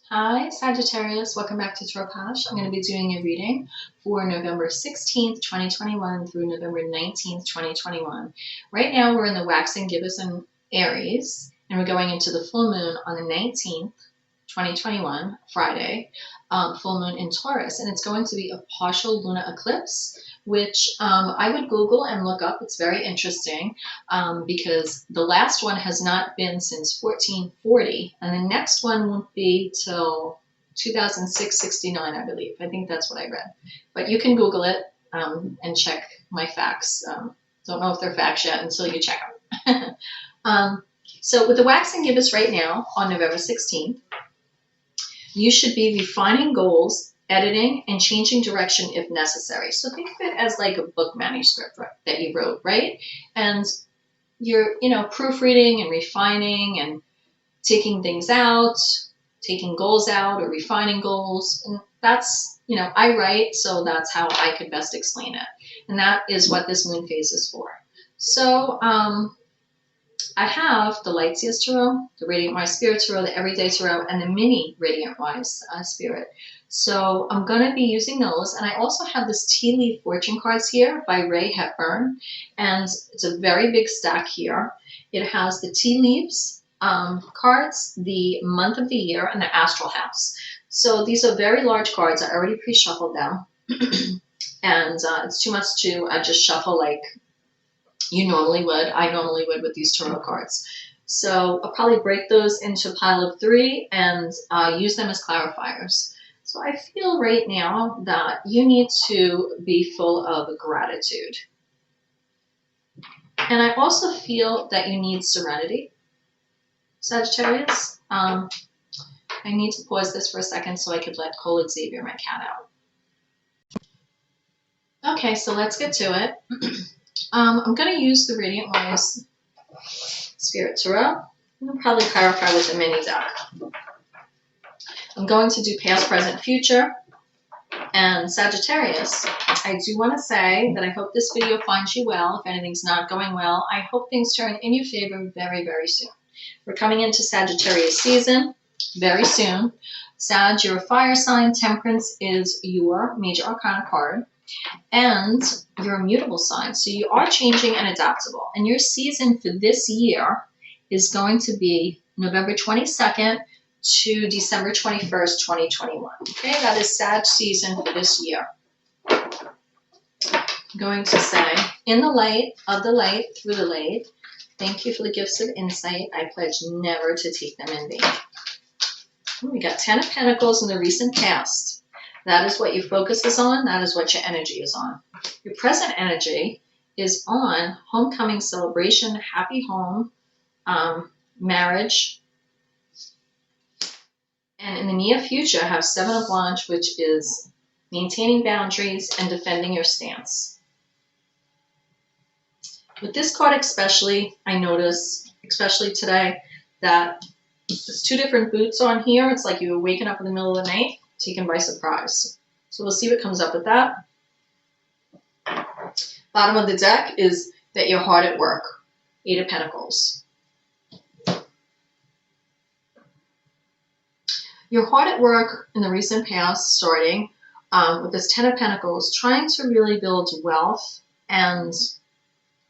Hi, Sagittarius. Welcome back to POSH. I'm going to be doing a reading for November 16th, 2021 through November 19th, 2021. Right now, we're in the waxing gibbous and Aries, and we're going into the full moon on the 19th, 2021, Friday, full moon in Taurus, and it's going to be a partial lunar eclipse, which I would Google and look up. It's very interesting because the last one has not been since 1440, and the next one won't be till 2006-69, I believe. I think that's what I read. But you can Google it and check my facts. Don't know if they're facts yet until you check them. So with the waxing gibbous right now on November 16th, you should be refining goals, editing, and changing direction if necessary. So think of it as like a book manuscript that you wrote, right? And you're, proofreading and refining and taking things out, taking goals out or refining goals. And that's, I write, so that's how I could best explain it. And that is what this moon phase is for. So, I have the Light Seers Tarot, the Radiant Wise Spirit Tarot, the Everyday Tarot, and the Mini Radiant Wise Spirit. So I'm going to be using those. And I also have this Tea Leaf Fortune cards here by Ray Hepburn. And it's a very big stack here. It has the tea leaves cards, the month of the year, and the astral house. So these are very large cards. I already pre-shuffled them. And it's too much to just shuffle like you normally would. I normally would with these tarot cards. So I'll probably break those into a pile of 3 and use them as clarifiers. So I feel right now that you need to be full of gratitude. And I also feel that you need serenity, Sagittarius. I need to pause this for a second so I could let Cole Xavier, my cat, out. Okay, so let's get to it. I'm going to use the Radiant Wise Spirit Tarot. I'll probably clarify with the mini deck. I'm going to do past, present, future. And Sagittarius, I do want to say that I hope this video finds you well. If anything's not going well, I hope things turn in your favor very, very soon. We're coming into Sagittarius season very soon. Sag, you're a fire sign. Temperance is your major arcana card. And you're a mutable sign, so you are changing and adaptable. And your season for this year is going to be November 22nd to December 21st, 2021. Okay, that is Sag season for this year. I'm going to say, in the light of the light, through the light, thank you for the gifts of insight. I pledge never to take them in vain. We got 10 of Pentacles in the recent past. That is what your focus is on. That is what your energy is on. Your present energy is on homecoming celebration, happy home, marriage. And in the near future, have 7 of Wands, which is maintaining boundaries and defending your stance. With this card especially, I notice, especially today, that there's 2 different boots on here. It's like you were waking up in the middle of the night, taken by surprise. So we'll see what comes up with that. Bottom of the deck is that you're hard at work. 8 of Pentacles. You're hard at work in the recent past, starting with this 10 of Pentacles, trying to really build wealth and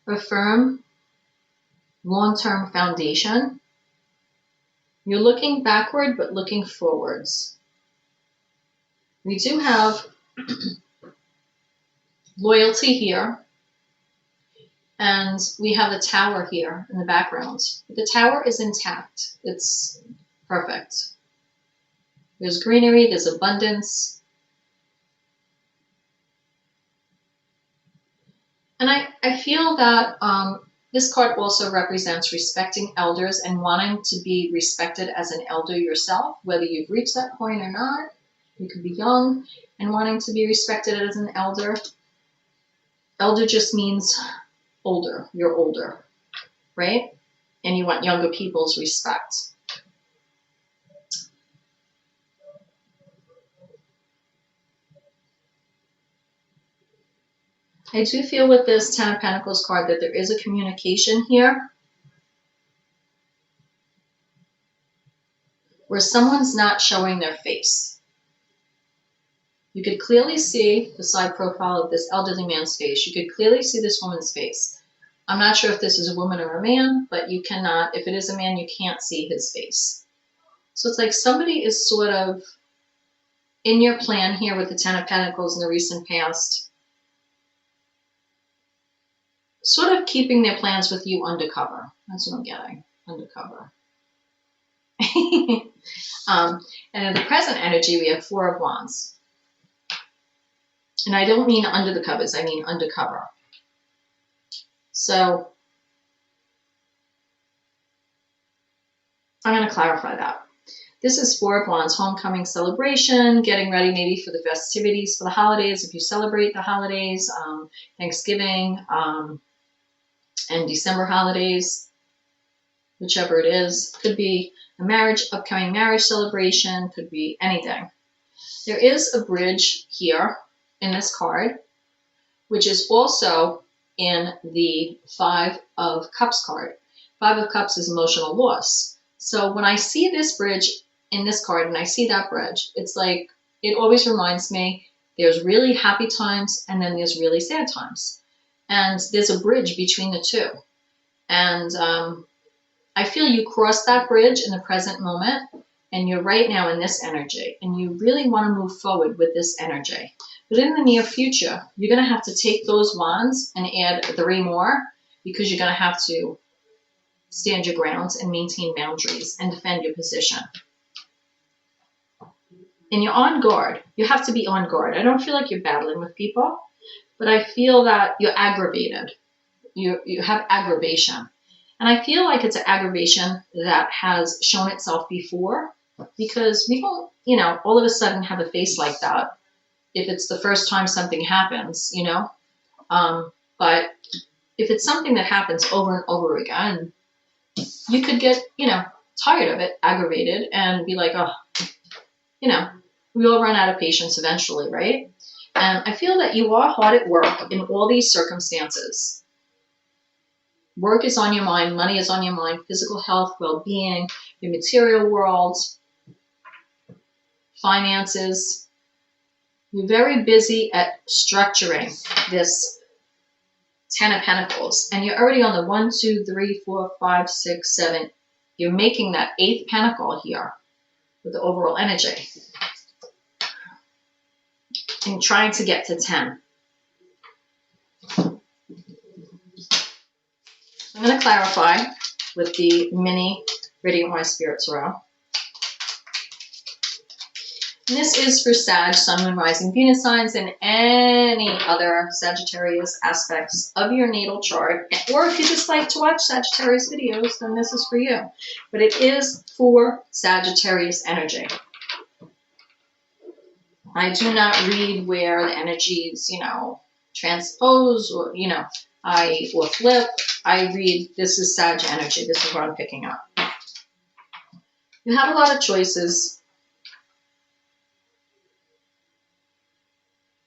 a firm, long-term foundation. You're looking backward, but looking forwards. We do have loyalty here, and we have the Tower here in the background. The Tower is intact. It's perfect. There's greenery, there's abundance. And I feel that this card also represents respecting elders and wanting to be respected as an elder yourself, whether you've reached that point or not. You could be young and wanting to be respected as an elder. Elder just means older. You're older, right? And you want younger people's respect. I do feel with this 10 of Pentacles card that there is a communication here. where someone's not showing their face. You could clearly see the side profile of this elderly man's face. You could clearly see this woman's face. I'm not sure if this is a woman or a man, but you cannot, if it is a man, you can't see his face. So it's like somebody is sort of in your plan here with the Ten of Pentacles in the recent past, sort of keeping their plans with you undercover. That's what I'm getting, undercover. And in the present energy, we have Four of Wands. And I don't mean under the covers, I mean undercover. So I'm going to clarify that. This is Four of Wands, homecoming celebration, getting ready maybe for the festivities for the holidays, if you celebrate the holidays, Thanksgiving, and December holidays, whichever it is. Could be a marriage, upcoming marriage celebration, could be anything. There is a bridge here in this card, which is also in the Five of Cups card. Five of Cups is emotional loss. So when I see this bridge in this card and I see that bridge, it's like, it always reminds me there's really happy times and then there's really sad times. And there's a bridge between the two. And I feel you cross that bridge in the present moment and you're right now in this energy and you really want to move forward with this energy. But in the near future, you're going to have to take those wands and add 3 more because you're going to have to stand your grounds and maintain boundaries and defend your position. And you're on guard. You have to be on guard. I don't feel like you're battling with people, but I feel that you're aggravated. You have aggravation. And I feel like it's an aggravation that has shown itself before because we don't, you know, all of a sudden have a face like that if it's the first time something happens, you know. But if it's something that happens over and over again, you could get, you know, tired of it, aggravated, and be like, oh, you know, we all run out of patience eventually, right? And I feel that you are hard at work in all these circumstances. Work is on your mind, money is on your mind, physical health, well-being, your material world, finances. You're very busy at structuring this Ten of Pentacles. And you're already on the 1, 2, 3, 4, 5, 6, 7. You're making that 8th pentacle here with the overall energy. And trying to get to 10. I'm going to clarify with the mini Radiant Wise Spirit Tarot. And this is for Sag, Sun, Moon, Rising, Venus signs, and any other Sagittarius aspects of your natal chart. Or if you just like to watch Sagittarius videos, then this is for you. But it is for Sagittarius energy. I do not read where the energies, you know, transpose or, you know, or flip. I read this is Sag energy. This is what I'm picking up. You have a lot of choices.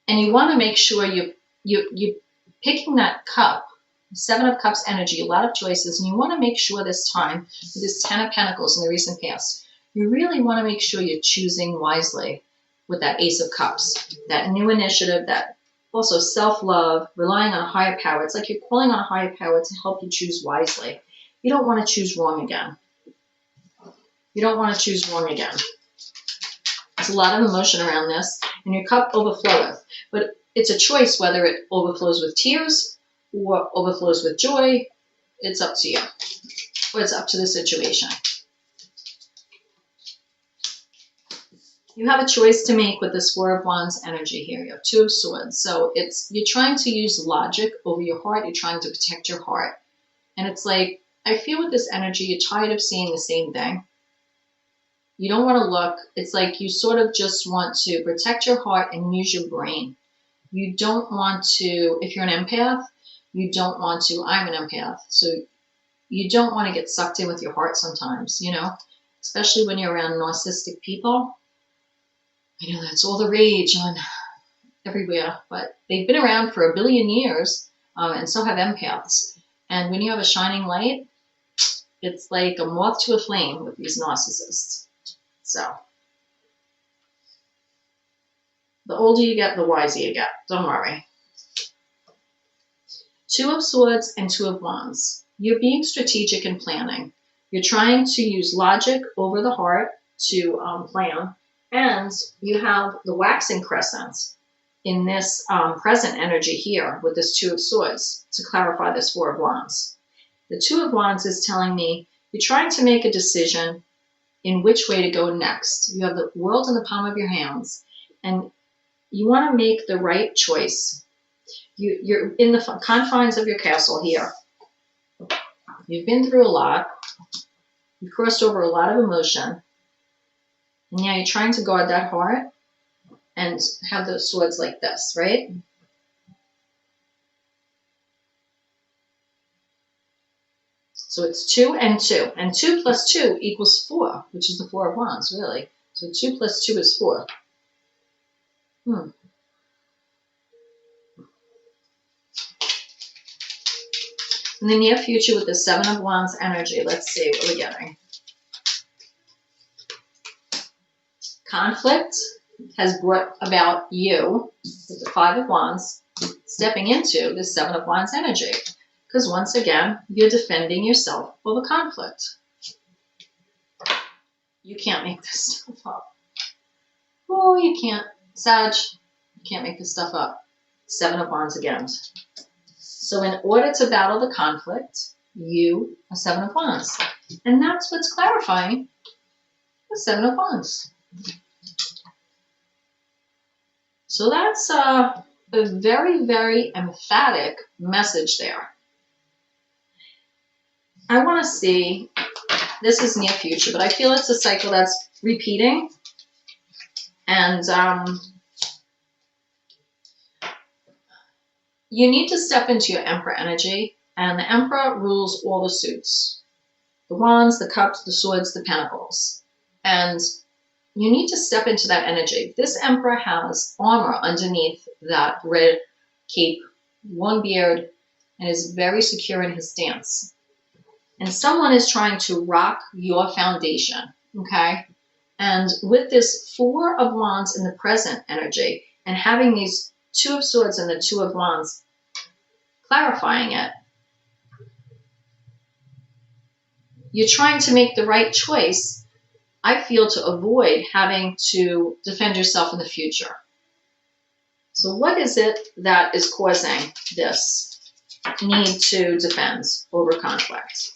And you want to make sure you're picking that cup, 7 of Cups energy, a lot of choices. And you want to make sure this time, with this 10 of Pentacles in the recent past, you really want to make sure you're choosing wisely with that Ace of Cups, that new initiative, that also self-love, relying on a higher power. It's like you're calling on a higher power to help you choose wisely. You don't want to choose wrong again. You don't want to choose wrong again. There's a lot of emotion around this, and your cup overfloweth. But it's a choice whether it overflows with tears or overflows with joy. It's up to you. Or it's up to the situation. You have a choice to make with this Four of Wands energy here. You have 2 of Swords. So you're trying to use logic over your heart. You're trying to protect your heart. And it's like, I feel with this energy, you're tired of seeing the same thing. You don't want to look. It's like you sort of just want to protect your heart and use your brain. You don't want to, if you're an empath, you don't want to, I'm an empath. So you don't want to get sucked in with your heart sometimes, you know, especially when you're around narcissistic people. I know that's all the rage on everywhere, but they've been around for 1 billion years, and so have empaths. And when you have a shining light, it's like a moth to a flame with these narcissists. So the older you get, the wiser you get. Don't worry. Two of Swords and Two of Wands. You're being strategic and planning. You're trying to use logic over the heart to plan. And you have the waxing crescent in this present energy here with this Two of Swords to clarify this Four of Wands. The Two of Wands is telling me you're trying to make a decision in which way to go next. You have the world in the palm of your hands, and you want to make the right choice. You're in the confines of your castle here. You've been through a lot. You've crossed over a lot of emotion. And yeah, you're trying to guard that heart and have those swords like this, right? So it's 2 and 2. And 2 plus 2 equals 4, which is the Four of Wands, really. So 2 plus 2 is 4. In the near future with the Seven of Wands energy, let's see what we're getting. Conflict has brought about you, with the Five of Wands, stepping into the Seven of Wands energy. Because once again, you're defending yourself over conflict. You can't make this stuff up. Oh, you can't. Sag, you can't make this stuff up. Seven of Wands again. So in order to battle the conflict, you are Seven of Wands. And that's what's clarifying the Seven of Wands. So that's a very, very emphatic message there. I want to see, this is near future, but I feel it's a cycle that's repeating. And you need to step into your Emperor energy, and the Emperor rules all the suits. The Wands, the Cups, the Swords, the Pentacles. And you need to step into that energy. This Emperor has armor underneath that red cape, long beard, and is very secure in his stance. And someone is trying to rock your foundation, okay? And with this Four of Wands in the present energy, and having these Two of Swords and the Two of Wands clarifying it, you're trying to make the right choice, I feel, to avoid having to defend yourself in the future. So what is it that is causing this need to defend over conflict?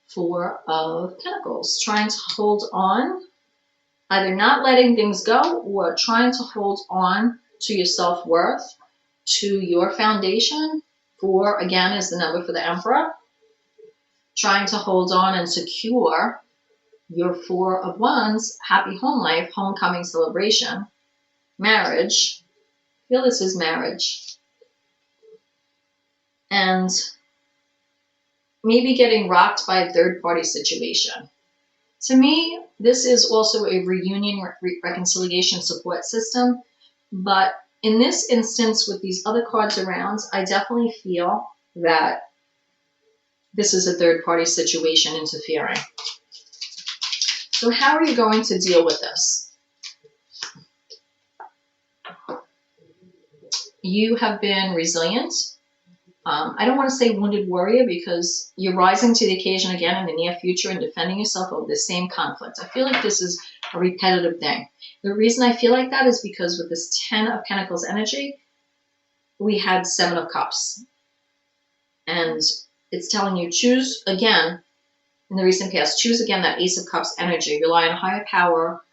Four of Pentacles, trying to hold on, either not letting things go or trying to hold on to your self-worth, to your foundation. 4, again, is the number for the Emperor. Trying to hold on and secure your Four of Wands, happy home life, homecoming celebration, marriage. I feel this is marriage. And maybe getting rocked by a third-party situation. To me, this is also a reunion, reconciliation support system. But in this instance, with these other cards around, I definitely feel that this is a third-party situation interfering. So how are you going to deal with this? You have been resilient. I don't want to say wounded warrior, because you're rising to the occasion again in the near future and defending yourself over the same conflict. I feel like this is a repetitive thing. The reason I feel like that is because with this 10 of Pentacles energy, we had 7 of Cups. And it's telling you, choose again, in the recent past, choose again that Ace of Cups energy. Rely on higher power,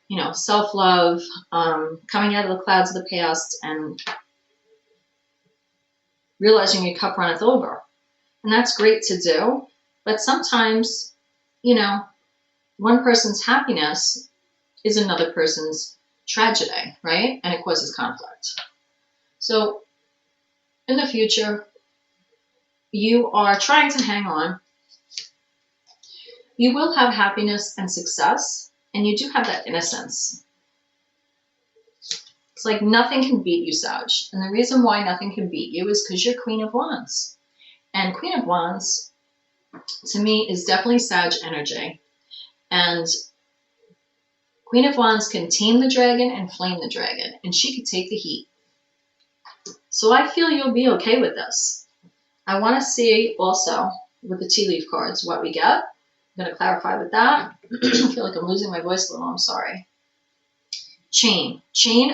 you know, self-love, coming out of the clouds of the past and realizing your cup runneth over. And that's great to do. But sometimes, you know, one person's happiness is another person's tragedy, right? And it causes conflict. So in the future, you are trying to hang on. You will have happiness and success, and you do have that innocence. It's like nothing can beat you, Sag. And the reason why nothing can beat you is because you're Queen of Wands. And Queen of Wands, to me, is definitely Sag energy. And Queen of Wands can tame the dragon and flame the dragon. And she could take the heat. So I feel you'll be okay with this. I want to see also with the tea leaf cards what we get. I'm going to clarify with that. I feel like I'm losing my voice a little. I'm sorry. Chain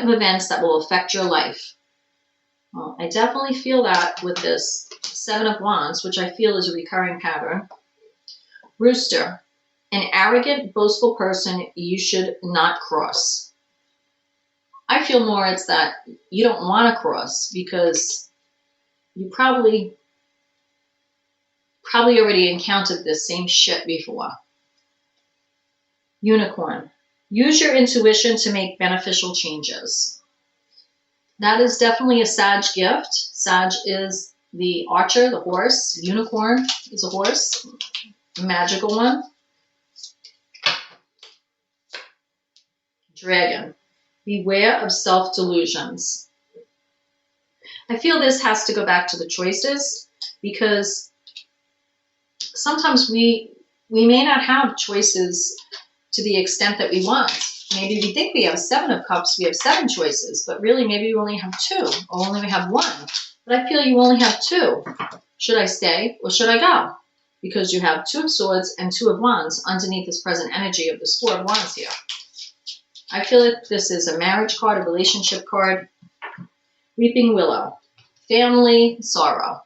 of events that will affect your life. Well, I definitely feel that with this Seven of Wands, which I feel is a recurring pattern. Rooster, an arrogant, boastful person you should not cross. I feel more it's that you don't want to cross because you probably already encountered this same shit before. Unicorn, use your intuition to make beneficial changes. That is definitely a Sag gift. Sag is the archer, the horse. Unicorn is a horse, a magical one. Dragon, beware of self-delusions. I feel this has to go back to the choices because sometimes we may not have choices to the extent that we want. Maybe we think we have 7 of Cups, we have 7 choices, but really maybe we only have 2 or only we have 1. But I feel you only have 2. Should I stay or should I go? Because you have 2 of Swords and 2 of Wands underneath this present energy of this 4 of Wands here. I feel that this is a marriage card, a relationship card. Weeping Willow, family sorrow.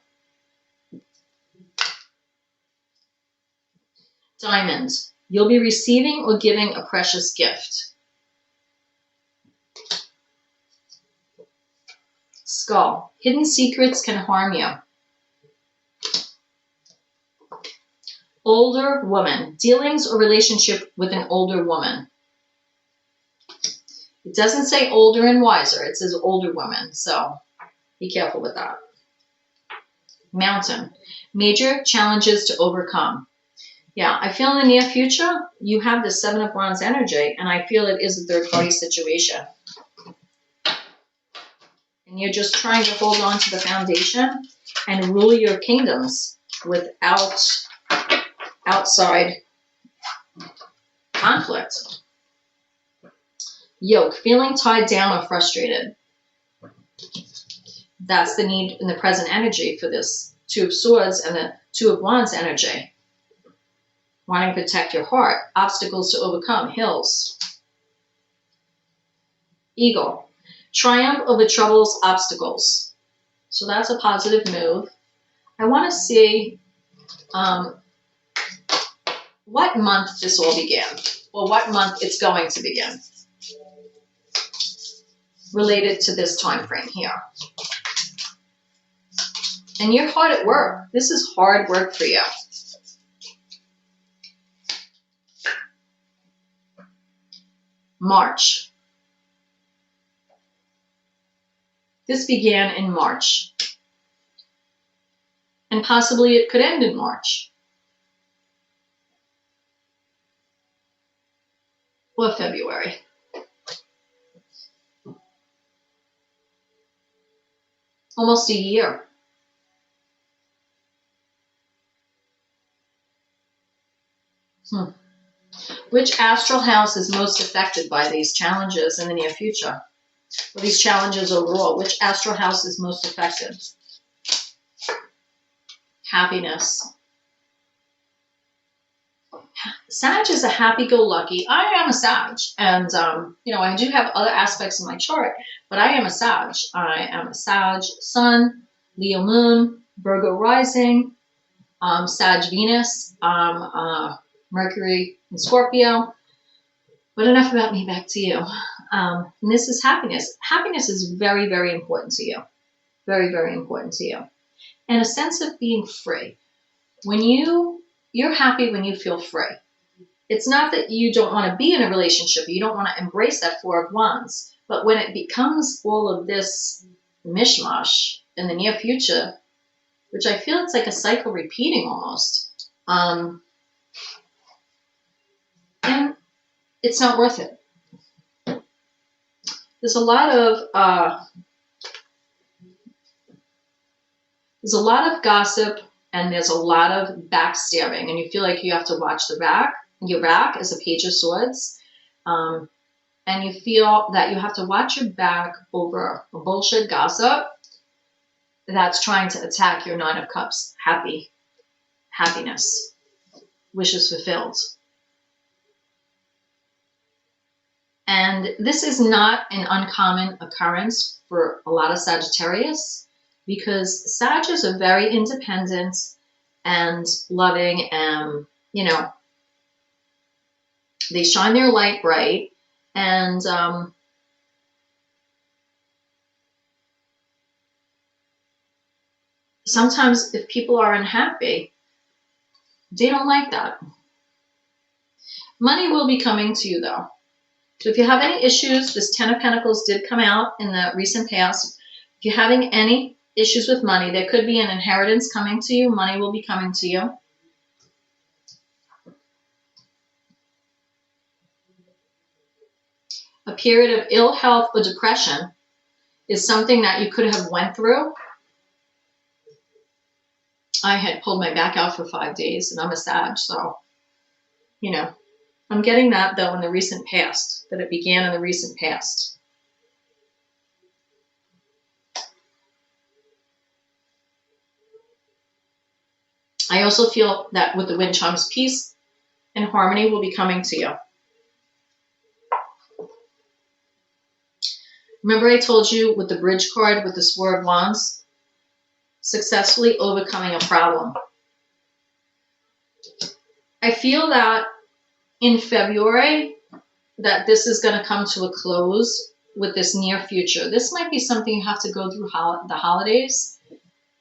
Diamond, you'll be receiving or giving a precious gift. Skull, hidden secrets can harm you. Older woman, dealings or relationship with an older woman. It doesn't say older and wiser, it says older woman, so be careful with that. Mountain, major challenges to overcome. Yeah, I feel in the near future, you have the 7 of Wands energy, and I feel it is a third-party situation. And you're just trying to hold on to the foundation and rule your kingdoms without outside conflict. Yoke, feeling tied down or frustrated. That's the need in the present energy for this 2 of Swords and the 2 of Wands energy. Wanting to protect your heart. Obstacles to overcome. Hills. Eagle. Triumph over troubles, obstacles. So that's a positive move. I want to see what month this all began. Or what month it's going to begin. Related to this time frame here. And you're hard at work. This is hard work for you. March. This began in March. And possibly it could end in March. Or February. Almost a year. Which astral house is most affected by these challenges in the near future? Or these challenges overall? Which astral house is most affected? Happiness. Sag is a happy-go-lucky. I am a Sag. And, you know, I do have other aspects in my chart, but I am a Sag. I am a Sag Sun, Leo Moon, Virgo Rising, Sag Venus, Mercury and Scorpio. But enough about me, back to you. And this is happiness. Happiness is very, very important to you. Very, very important to you. And a sense of being free. When you're happy when you feel free. It's not that you don't want to be in a relationship. You don't want to embrace that 4 of Wands. But when it becomes all of this mishmash in the near future, which I feel it's like a cycle repeating almost, then it's not worth it. there's a lot of gossip, and there's a lot of backstabbing, and you feel like you have to watch your back as a Page of Swords. And you feel that you have to watch your back over a bullshit gossip that's trying to attack your Nine of Cups happiness, wishes fulfilled. And this is not an uncommon occurrence for a lot of Sagittarius, because Sagittarius are very independent and loving, and, you know, they shine their light bright. And sometimes if people are unhappy, they don't like that. Money will be coming to you, though. So if you have any issues, this Ten of Pentacles did come out in the recent past. If you're having any issues with money, there could be an inheritance coming to you. Money will be coming to you. A period of ill health or depression is something that you could have went through. I had pulled my back out for 5 days, and I'm a Sag, so, you know, I'm getting that, though, in the recent past, that it began in the recent past. I also feel that with the wind chimes, peace and harmony will be coming to you. Remember I told you with the Bridge card, with the Four of Wands, successfully overcoming a problem. I feel that in February, that this is going to come to a close with this near future. This might be something you have to go through the holidays.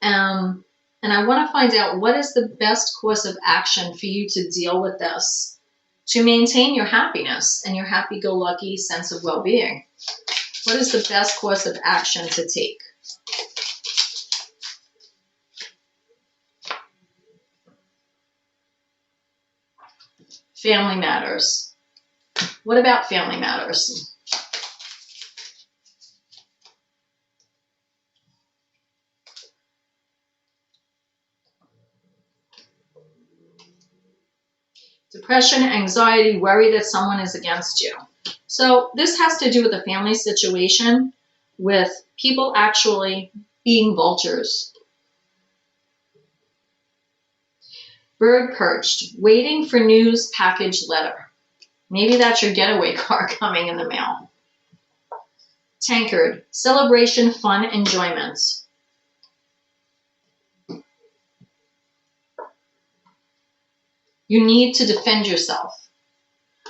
And I want to find out what is the best course of action for you to deal with this, to maintain your happiness and your happy-go-lucky sense of well-being. What is the best course of action to take? Family matters. What about family matters? Depression, anxiety, worry that someone is against you. So this has to do with a family situation, with people actually being vultures. Bird perched, waiting for news package letter. Maybe that's your getaway car coming in the mail. Tankard, celebration, fun, enjoyment. You need to defend yourself.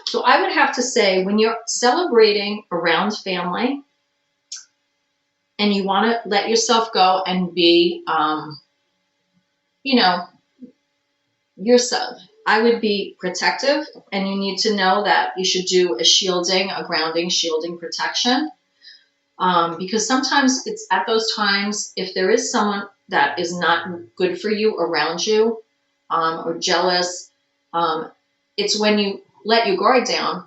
So I would have to say, when you're celebrating around family and you want to let yourself go and be, you know, yourself, I would be protective, and you need to know that you should do a shielding, a grounding, shielding protection. Because sometimes it's at those times, if there is someone that is not good for you around you, or jealous, it's when you let your guard down,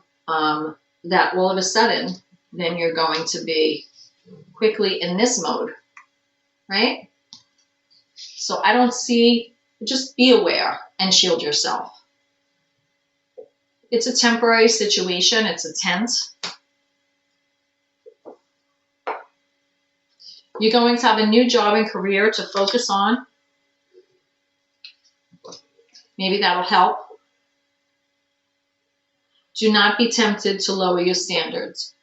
that all of a sudden, then you're going to be quickly in this mode, right? So I don't see, just be aware and shield yourself. It's a temporary situation. It's a tent. You're going to have a new job and career to focus on. Maybe that'll help. Do not be tempted to lower your standards.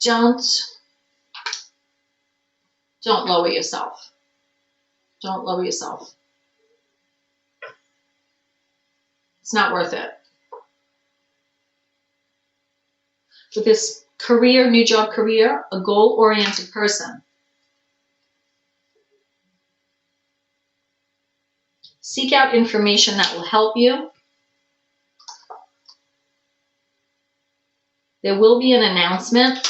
Don't lower yourself. Don't lower yourself. It's not worth it. With this career, new job career, a goal-oriented person. Seek out information that will help you. There will be an announcement.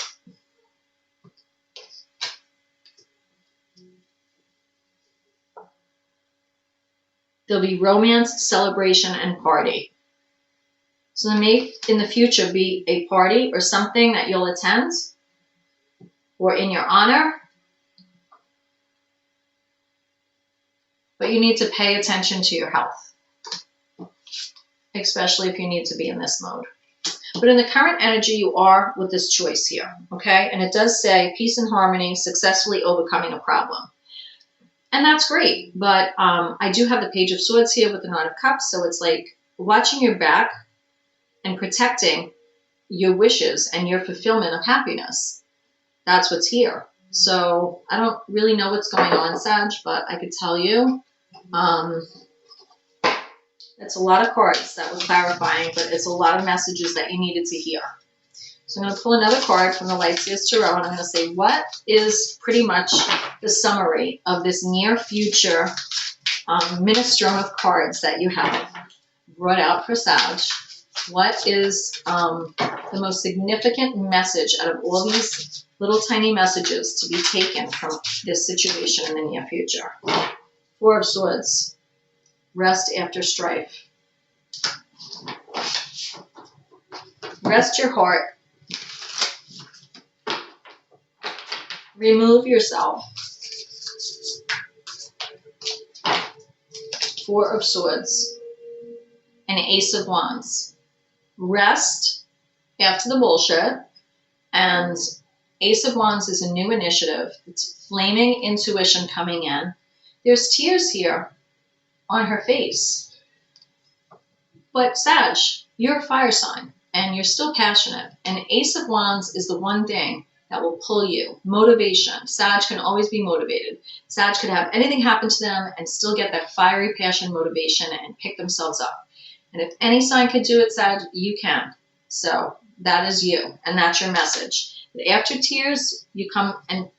There'll be romance, celebration, and party. So there may, in the future, be a party or something that you'll attend or in your honor. But you need to pay attention to your health, especially if you need to be in this mode. But in the current energy, you are with this choice here, okay? And it does say peace and harmony, successfully overcoming a problem. And that's great. But I do have the Page of Swords here with the Knight of Cups. So it's like watching your back and protecting your wishes and your fulfillment of happiness. That's what's here. So I don't really know what's going on, Sag, but I could tell you it's a lot of cards that was clarifying, but it's a lot of messages that you needed to hear. So I'm going to pull another card from the Lightseers Tarot, and I'm going to say, what is pretty much the summary of this near future minestrone of cards that you have brought out for Sag? What is the most significant message out of all these little tiny messages to be taken from this situation in the near future? Four of Swords. Rest after strife. Rest your heart. Remove yourself. Four of Swords. And Ace of Wands. Rest after the bullshit. And Ace of Wands is a new initiative. It's flaming intuition coming in. There's tears here on her face. But Sag, you're a fire sign and you're still passionate. And Ace of Wands is the one thing that will pull you. Motivation. Sag can always be motivated. Sag could have anything happen to them and still get that fiery passion motivation and pick themselves up. And if any sign could do it, Sag, you can. So that is you. And that's your message. But after tears, you come and,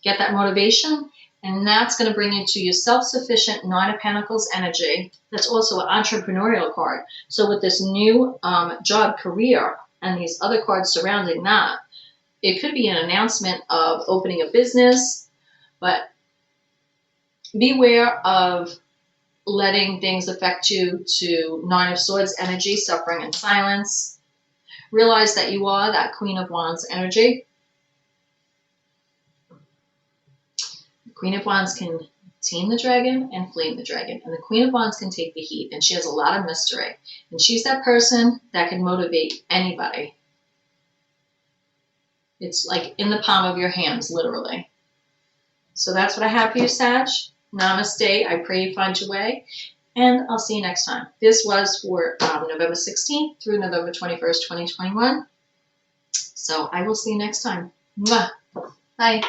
get that motivation. And that's going to bring you to your self-sufficient Nine of Pentacles energy. That's also an entrepreneurial card. So with this new job, career, and these other cards surrounding that, it could be an announcement of opening a business. But beware of letting things affect you to Nine of Swords energy, suffering in silence. Realize that you are that Queen of Wands energy. Queen of Wands can tame the dragon and flame the dragon. And the Queen of Wands can take the heat. And she has a lot of mystery. And she's that person that can motivate anybody. It's like in the palm of your hands, literally. So that's what I have for you, Sag. Namaste. I pray you find your way. And I'll see you next time. This was for November 16th through November 21st, 2021. So I will see you next time. Mwah. Bye.